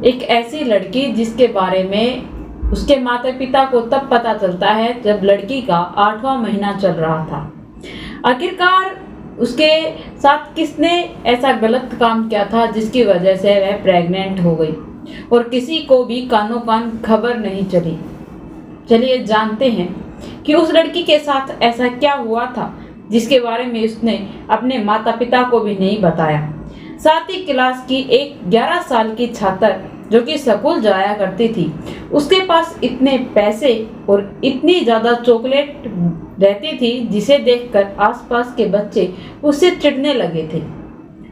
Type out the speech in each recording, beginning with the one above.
एक ऐसी लड़की जिसके बारे में उसके माता पिता को तब पता चलता है जब लड़की का 8वां महीना चल रहा था। आखिरकार उसके साथ किसने ऐसा गलत काम किया था जिसकी वजह से वह प्रेग्नेंट हो गई और किसी को भी कानों कान खबर नहीं चली। चलिए जानते हैं कि उस लड़की के साथ ऐसा क्या हुआ था जिसके बारे में उसने अपने माता पिता को भी नहीं बताया। 7वीं क्लास की एक 11 साल की छात्र जो कि स्कूल जाया करती थी, उसके पास इतने पैसे और इतनी ज़्यादा चॉकलेट रहती थी जिसे देखकर आसपास के बच्चे उससे चिढ़ने लगे थे,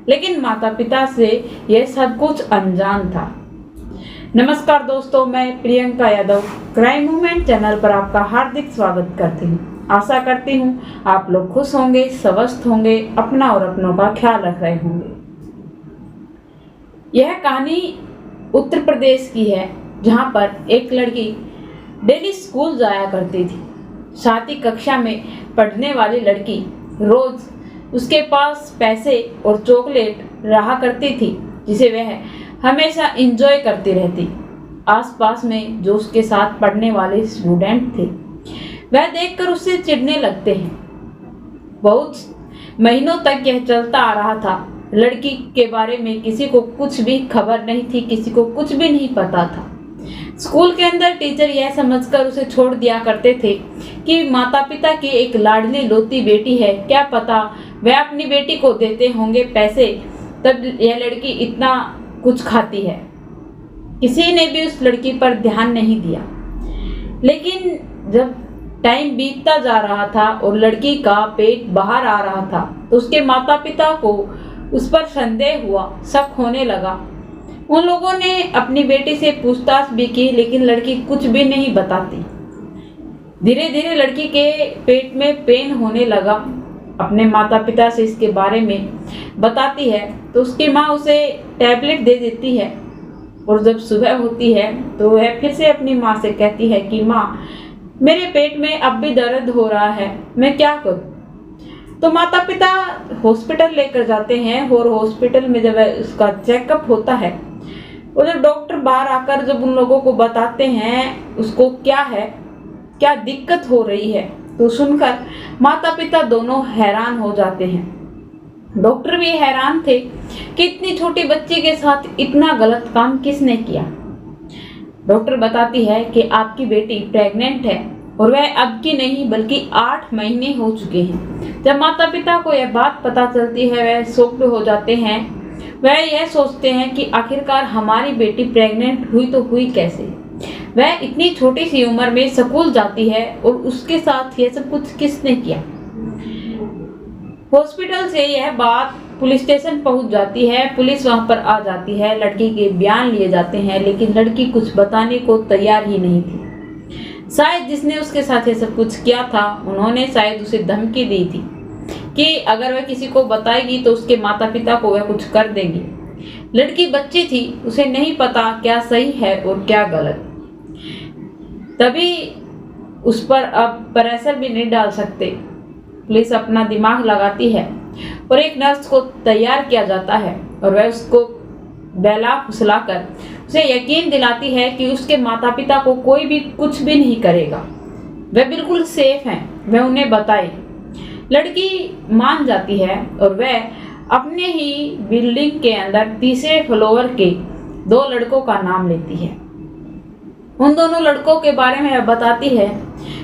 लेकिन माता पिता से यह सब कुछ अनजान था। नमस्कार दोस्तों, मैं Priyanka Yadav crime movement channel पर आपका हार्दिक स्वागत करती हूँ। आशा करती हूँ आप लोग खुश होंगे, स्वस्थ होंगे, अपना और अपनों का ख्याल रख रहे होंगे। यह कहानी उत्तर प्रदेश की है, जहाँ पर एक लड़की डेली स्कूल जाया करती थी। 7वीं कक्षा में पढ़ने वाली लड़की रोज उसके पास पैसे और चॉकलेट रहा करती थी जिसे वह हमेशा एंजॉय करती रहती। आसपास में जो उसके साथ पढ़ने वाले स्टूडेंट थे वह देखकर उससे चिढ़ने लगते हैं। बहुत महीनों तक यह चलता आ रहा था। लड़की के बारे में किसी को कुछ भी खबर नहीं थी, किसी को कुछ भी नहीं पता था। स्कूल के अंदर टीचर यह समझकर उसे छोड़ दिया करते थे कि माता पिता की एक लाडली लोती बेटी है, क्या पता वह अपनी बेटी को देते होंगे पैसे, तब यह लड़की इतना कुछ खाती है। किसी ने भी उस लड़की पर ध्यान नहीं दिया। लेकिन जब टाइम बीतता जा रहा था और लड़की का पेट बाहर आ रहा था तो उसके माता पिता को उस पर संदेह हुआ, शक होने लगा। उन लोगों ने अपनी बेटी से पूछताछ भी की, लेकिन लड़की कुछ भी नहीं बताती। धीरे धीरे लड़की के पेट में पेन होने लगा। अपने माता पिता से इसके बारे में बताती है तो उसकी माँ उसे टैबलेट दे देती है और जब सुबह होती है तो वह फिर से अपनी माँ से कहती है कि माँ, मेरे पेट में अब भी दर्द हो रहा है, मैं क्या करूँ। तो माता पिता हॉस्पिटल लेकर जाते हैं और हॉस्पिटल में जब उसका चेकअप होता है और जब डॉक्टर बाहर आकर जब उन लोगों को बताते हैं उसको क्या दिक्कत हो रही है, तो सुनकर माता पिता दोनों हैरान हो जाते हैं। डॉक्टर भी हैरान थे कि इतनी छोटी बच्ची के साथ इतना गलत काम किसने किया। डॉक्टर बताती है कि आपकी बेटी प्रेग्नेंट है और वह अब की नहीं बल्कि 8 महीने हो चुके हैं। जब माता पिता को यह बात पता चलती है वह शॉक्ड हो जाते हैं। वह यह सोचते हैं कि आखिरकार हमारी बेटी प्रेग्नेंट हुई तो हुई कैसे। वह इतनी छोटी सी उम्र में स्कूल जाती है और उसके साथ यह सब कुछ किसने किया। हॉस्पिटल से यह बात पुलिस स्टेशन पहुंच जाती है। पुलिस वहां पर आ जाती है, लड़की के बयान लिए जाते हैं, लेकिन लड़की कुछ बताने को तैयार ही नहीं थी। शायद जिसने उसके साथ ये सब कुछ किया था उन्होंने शायद उसे धमकी दी थी कि अगर वह किसी को बताएगी तो उसके माता पिता को वह कुछ कर देंगी। लड़की बच्ची थी, उसे नहीं पता क्या सही है और क्या गलत। तभी उस पर अब प्रेशर भी नहीं डाल सकते। पुलिस अपना दिमाग लगाती है और एक नर्स को तैयार किया जाता है और वह उसको बहला फुसलाकर उसे यकीन दिलाती है कि उसके माता पिता को कोई भी कुछ भी नहीं करेगा, वह बिल्कुल सेफ हैं, वह उन्हें बताए। लड़की मान जाती है और वह अपने ही बिल्डिंग के अंदर 3रे फ्लोर के 2 लड़कों का नाम लेती है। उन दोनों लड़कों के बारे में वह बताती है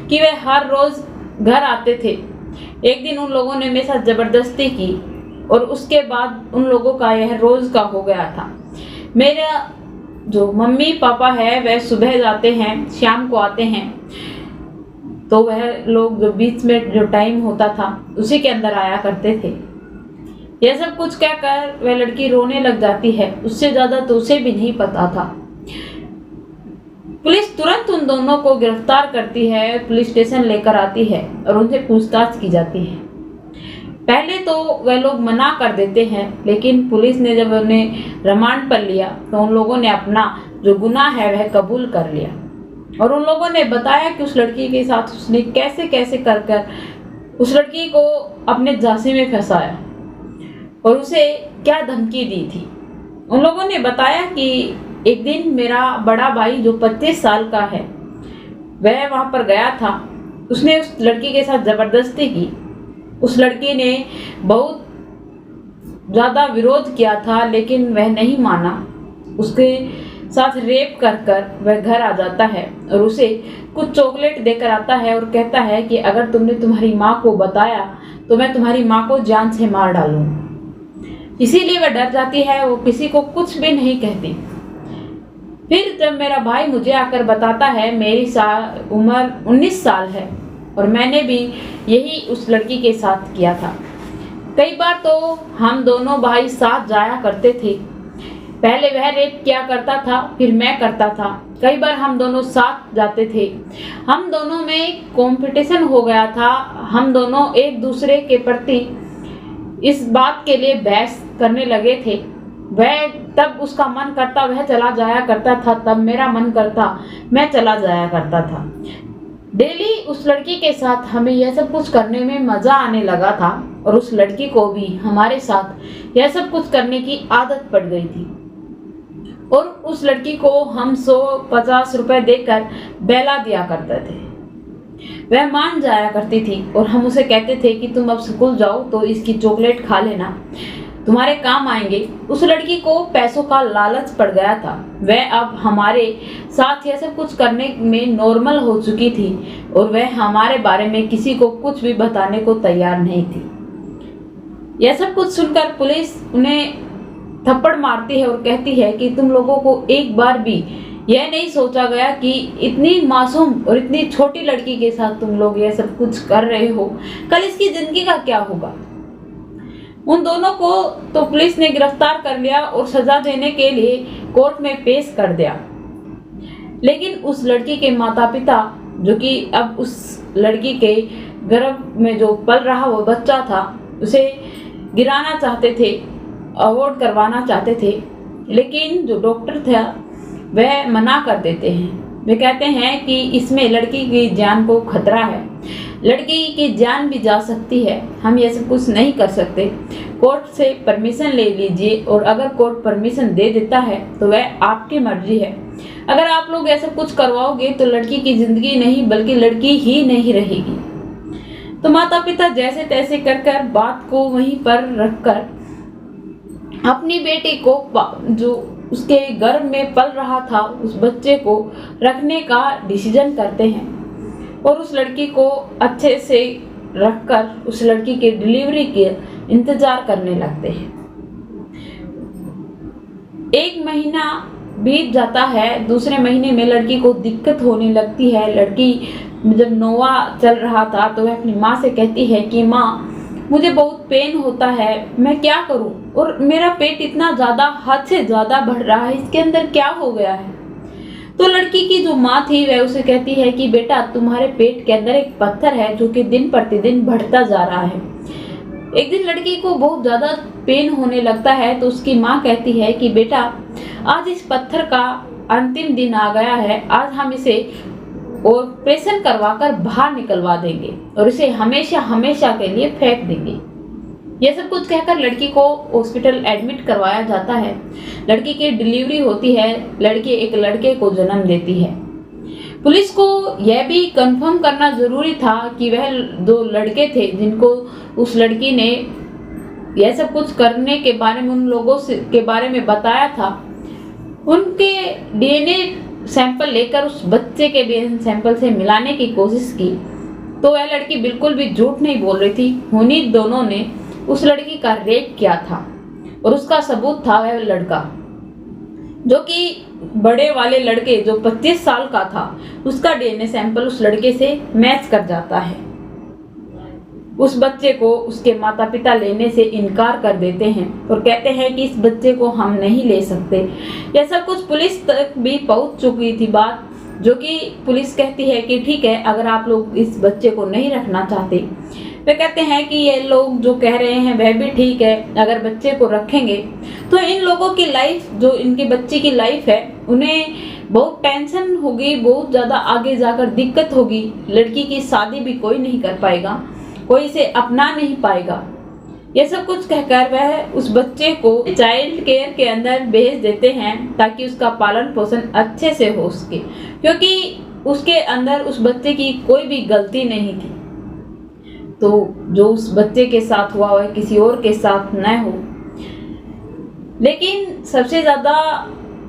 कि वह हर रोज घर आते थे। एक दिन उन लोगों ने मेरे साथ जबरदस्ती की और उसके बाद उन लोगों का यह रोज का हो गया था। मेरा जो मम्मी पापा है वह सुबह जाते हैं, शाम को आते हैं, तो वह लोग जो बीच में जो टाइम होता था उसी के अंदर आया करते थे। यह सब कुछ कहकर वह लड़की रोने लग जाती है। उससे ज्यादा तो उसे भी नहीं पता था। पुलिस तुरंत उन दोनों को गिरफ्तार करती है, पुलिस स्टेशन लेकर आती है और उनसे पूछताछ की जाती है। पहले तो वह लोग मना कर देते हैं, लेकिन पुलिस ने जब उन्हें रिमांड पर लिया तो उन लोगों ने अपना जो गुनाह है वह कबूल कर लिया और उन लोगों ने बताया कि उस लड़की के साथ उसने कैसे कैसे कर उस लड़की को अपने झांसे में फंसाया और उसे क्या धमकी दी थी। उन लोगों ने बताया कि एक दिन मेरा बड़ा भाई जो 25 साल का है वह वहां पर गया था। उसने उस लड़की के साथ जबरदस्ती की। उस लड़की ने बहुत ज़्यादा विरोध किया था लेकिन वह नहीं माना। उसके साथ रेप कर कर वह घर आ जाता है और उसे कुछ चॉकलेट देकर आता है और कहता है कि अगर तुमने तुम्हारी माँ को बताया तो मैं तुम्हारी माँ को जान से मार डालूंगा। इसीलिए वह डर जाती है, वो किसी को कुछ भी नहीं कहती। फिर जब मेरा भाई मुझे आकर बताता है मेरी उम्र 19 साल है और मैंने भी यही उस लड़की के साथ किया था। कई बार तो हम दोनों भाई साथ जाया करते थे। पहले वह रेप किया करता था, फिर मैं करता था। कई बार हम दोनों साथ जाते थे। हम दोनों में कंपटीशन हो गया था। हम दोनों एक दूसरे के प्रति इस बात के लिए बहस करने लगे थे। वह तब उसका मन करता वह चला जाया करता था, तब मेरा मन करता मैं चला जाया करता था। डेली उस लड़की के साथ हमें यह सब कुछ करने में मज़ा आने लगा था और उस लड़की को भी हमारे साथ यह सब कुछ करने की आदत पड़ गई थी। और उस लड़की को हम 150 रुपए देकर बहला दिया करते थे। वह मान जाया करती थी और हम उसे कहते थे कि तुम अब स्कूल जाओ तो इसकी चॉकलेट खा लेना, तुम्हारे काम आएंगे। उस लड़की को पैसों का लालच पड़ गया था। वह अब हमारे साथ यह सब कुछ करने में नॉर्मल हो चुकी थी और वह हमारे बारे में किसी को कुछ भी बताने को तैयार नहीं थी। यह सब कुछ सुनकर पुलिस उन्हें थप्पड़ मारती है और कहती है कि तुम लोगों को एक बार भी यह नहीं सोचा गया कि इतनी मासूम और इतनी छोटी लड़की के साथ तुम लोग यह सब कुछ कर रहे हो, कल इसकी जिंदगी का क्या होगा। उन दोनों को तो पुलिस ने गिरफ्तार कर लिया और सजा देने के लिए कोर्ट में पेश कर दिया। लेकिन उस लड़की के माता पिता, जो कि अब उस लड़की के गर्भ में जो पल रहा वो बच्चा था, उसे गिराना चाहते थे, अवॉर्ड करवाना चाहते थे। लेकिन जो डॉक्टर था वह मना कर देते हैं। वे कहते हैं कि इसमें लड़की की जान को खतरा है, लड़की की जान भी जा सकती है, हम ये सब कुछ नहीं कर सकते। कोर्ट से परमिशन ले लीजिए और अगर कोर्ट परमिशन दे देता है तो वह आपकी मर्जी है। अगर आप लोग ऐसा कुछ करवाओगे तो लड़की की जिंदगी नहीं बल्कि लड़की ही नहीं रहेगी। तो माता पिता जैसे तैसे कर बात को वहीं पर रखकर अपनी बेटी को, जो उसके गर्भ में पल रहा था, उस बच्चे को रखने का डिसीजन करते हैं और उस लड़की को अच्छे से रखकर उस लड़की के डिलीवरी के इंतजार करने लगते हैं। 1 महीना बीत जाता है। दूसरे महीने में लड़की को दिक्कत होने लगती है। लड़की जब नौवा चल रहा था तो वह अपनी माँ से कहती है कि माँ, मुझे बहुत पेन होता है, मैं क्या करूं, और मेरा पेट इतना ज़्यादा हद से ज़्यादा बढ़ रहा है, इसके अंदर क्या हो गया है। तो लड़की की जो माँ थी वह उसे कहती है कि बेटा, तुम्हारे पेट के अंदर एक पत्थर है जो कि दिन प्रतिदिन बढ़ता जा रहा है। एक दिन लड़की को बहुत ज़्यादा पेन होने लगता है तो उसकी माँ कहती है कि बेटा, आज इस पत्थर का अंतिम दिन आ गया है, आज हम इसे ऑपरेशन करवाकर बाहर निकलवा देंगे और इसे हमेशा हमेशा के लिए फेंक देंगे। यह सब कुछ कहकर लड़की को हॉस्पिटल एडमिट करवाया जाता है। लड़की की डिलीवरी होती है। लड़की एक लड़के को जन्म देती है। पुलिस को यह भी कंफर्म करना जरूरी था कि वह 2 लड़के थे जिनको उस लड़की ने यह सब कुछ करने के बारे में उन लोगों के बारे में बताया था, उनके डीएनए सैंपल लेकर उस बच्चे के डीएनए सैंपल से मिलाने की कोशिश की तो वह लड़की बिल्कुल भी झूठ नहीं बोल रही थी। उन्हीं दोनों ने उस लड़की का रेप किया था और उसका सबूत था वह लड़का, जो कि बड़े वाले लड़के जो 25 साल का था, उसका डीएनए सैंपल उस लड़के से मैच कर जाता है। उस बच्चे को उसके माता पिता लेने से इनकार कर देते हैं और कहते हैं कि इस बच्चे को हम नहीं ले सकते। यह सब कुछ पुलिस तक भी पहुंच चुकी थी बात, जो कि पुलिस कहती है कि ठीक है, अगर आप लोग इस बच्चे को नहीं रखना चाहते। वे कहते हैं कि ये लोग जो कह रहे हैं वह भी ठीक है, अगर बच्चे को रखेंगे तो इन लोगों की लाइफ, जो इनके बच्चे की लाइफ है, उन्हें बहुत टेंशन होगी, बहुत ज़्यादा आगे जाकर दिक्कत होगी। लड़की की शादी भी कोई नहीं कर पाएगा, कोई इसे अपना नहीं पाएगा। ये सब कुछ कहकर वह उस बच्चे को चाइल्ड केयर के अंदर भेज देते हैं ताकि उसका पालन पोषण अच्छे से हो सके, क्योंकि उसके अंदर उस बच्चे की कोई भी गलती नहीं थी। तो जो उस बच्चे के साथ हुआ वह किसी और के साथ न हो। लेकिन सबसे ज़्यादा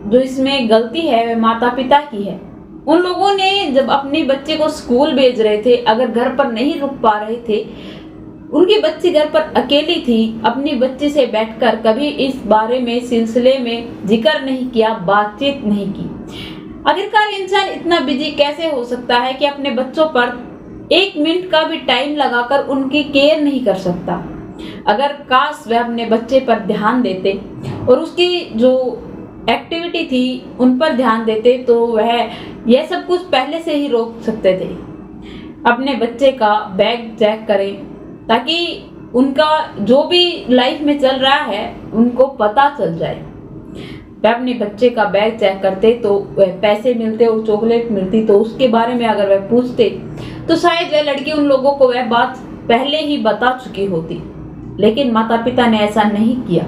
जो इसमें गलती है वह माता पिता की है। उन लोगों ने जब अपने बच्चे को स्कूल भेज रहे थे, अगर घर पर नहीं रुक पा रहे थे, उनकी बच्ची घर पर अकेली थी, अपनी बच्ची से बैठकर कभी इस बारे में सिलसिले में जिक्र नहीं किया, बातचीत नहीं की। आखिरकार इंसान इतना बिजी कैसे हो सकता है कि अपने बच्चों पर 1 मिनट का भी टाइम लगाकर उनकी केयर नहीं कर सकता। अगर काश वह अपने बच्चे पर ध्यान देते और उसकी जो एक्टिविटी थी उन पर ध्यान देते तो वह यह सब कुछ पहले से ही रोक सकते थे। अपने बच्चे का बैग चेक करें ताकि उनका जो भी लाइफ में चल रहा है उनको पता चल जाए। वह अपने बच्चे का बैग चेक करते तो वह पैसे मिलते और चॉकलेट मिलती, तो उसके बारे में अगर वह पूछते तो शायद वह लड़की उन लोगों को वह बात पहले ही बता चुकी होती। लेकिन माता पिता ने ऐसा नहीं किया।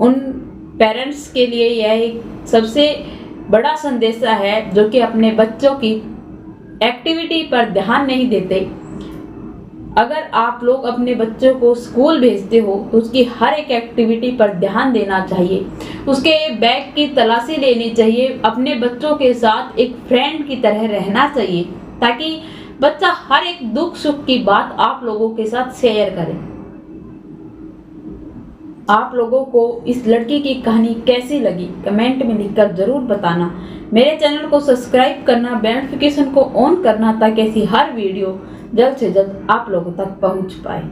उन पेरेंट्स के लिए यह एक सबसे बड़ा संदेशा है जो कि अपने बच्चों की एक्टिविटी पर ध्यान नहीं देते। अगर आप लोग अपने बच्चों को स्कूल भेजते हो तो उसकी हर एक एक्टिविटी पर ध्यान देना चाहिए, उसके बैग की तलाशी लेनी चाहिए, अपने बच्चों के साथ एक फ्रेंड की तरह रहना चाहिए ताकि बच्चा हर एक दुख सुख की बात आप लोगों के साथ शेयर करे। आप लोगों को इस लड़की की कहानी कैसी लगी कमेंट में लिखकर जरूर बताना। मेरे चैनल को सब्सक्राइब करना, बेल नोटिफिकेशन को ऑन करना ताकि ऐसी हर वीडियो जल्द से जल्द आप लोगों तक पहुंच पाए।